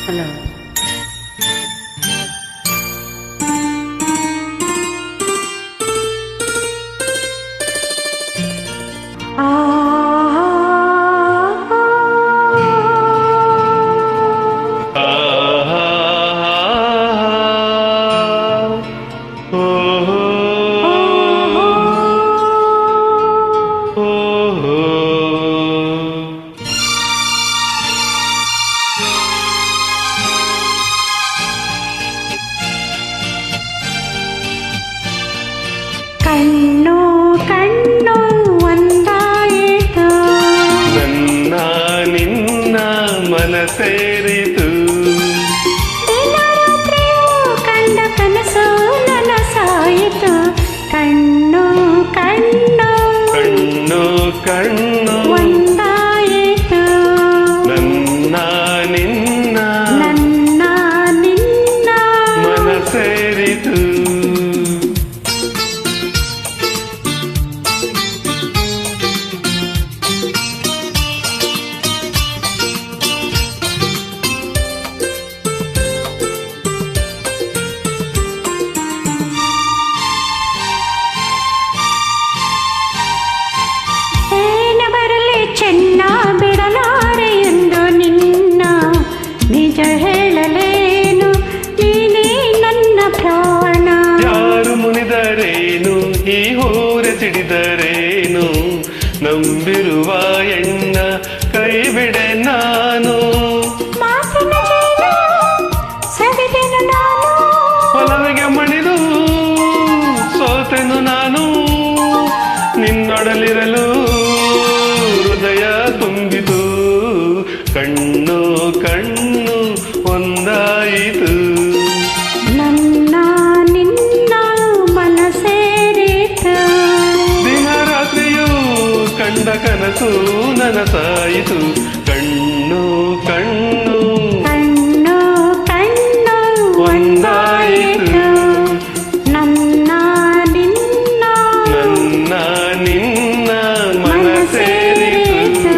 Hello. ಕಣ್ಣು ಕಣ್ಣು ಒಂದಾಯಿತು, ನನ್ನ ನಿನ್ನ ಮನ ಸೇರಿತು. ದಿನರಾತ್ರಿಯೂ ಕಂಡ ಕನಸು ನನಸಾಯಿತು. ಕಣ್ಣು ಕಣ್ಣು ಕಣ್ಣು ಕಣ್ಣು ಒಂದಾಯಿತು, ನನ್ನ ನಿನ್ನ ನನ್ನ ನಿನ್ನ ಮನ ಸೇರಿತು. ಚೆನ್ನ ಬಿಡಲಾರೆ ಎಂದು ನಿನ್ನ ನಿಜ ಹೇಳಲೇನು, ನೀನೇ ನನ್ನ ಪ್ರಾಣ. ಯಾರು ಮುನಿದರೇನು, ಈ ಊರ ಸಿಡಿದರೇನು, ನಂಬಿರುವ ಎಣ್ಣ ಕೈ ಬಿಡೆ ನಾನು. ಮಾತಿನ ಜೇನು ಸವಿದೆನು ನಾನು, ಒಲವಿಗೆ ಮಣಿದು ಸೋತೆನು ನಾನು. ನಿನ್ನೊಡಲಿರಲು ಹೃದಯ ತುಂಬಿತು. ಕಣ್ಣು ಕಣ್ಣು ಒಂದಾಯಿತು, ನನ್ನ ನಿನ್ನ ಮನ ಸೇರಿತು. ದಿನರಾತ್ರಿಯೂ ಕಂಡ ಕನಸು ನನಸಾಯಿತು. ಕಣ್ಣು ಕಣ್ಣು ಕಣ್ಣು ಕಣ್ಣು ಒಂದಾಯಿತು, ನನ್ನ ನಿನ್ನ ನನ್ನ ನಿನ್ನ ಮನ ಸೇರಿತು.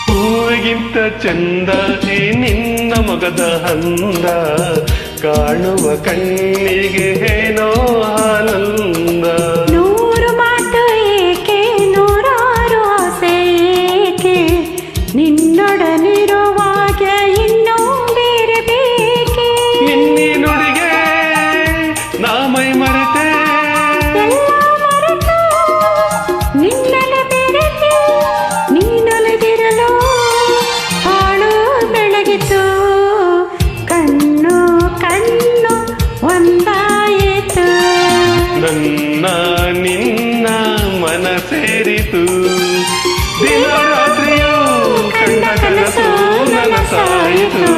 ಹೂವಿಗಿಂತ ಚಂದ ಈ ನಿನ್ನ ಮೊಗದ ಹಂದ, ಕಾಣುವ ಕಣ್ಣಿಗೆ ಏನೋ ಆನಂದ. ನೂರು ಮಾತು ಏಕೆ, ನೂರಾರು ಆಸೆ ಏಕೆ, ನಿನ್ನೊಡನಿರುವಾಗ ಇನ್ನೂ ಬೇರೆ ಬೇಕೆ. ನಿನ್ನಿ ನುಡಿಗೆ ನಾ ಮೈ ಮರೆತೆ, ಎಲ್ಲ ಮರೆತು ನಿನ್ನಲೆ ಬೆರೆತೆ, ನೀನೊಲಿದಿರಲು ಹಾಳು ಬೆಳಗಿತು. ಕಣ್ಣು ಕಣ್ಣು ಒಂದಾಯಿತು, ನನ್ನ ನಿನ್ನ ಮನ ಸೇರಿತು. ದಿನರಾತ್ರಿಯೂ ಕಂಡ ಕನಸು ನನಸಾಯಿತು.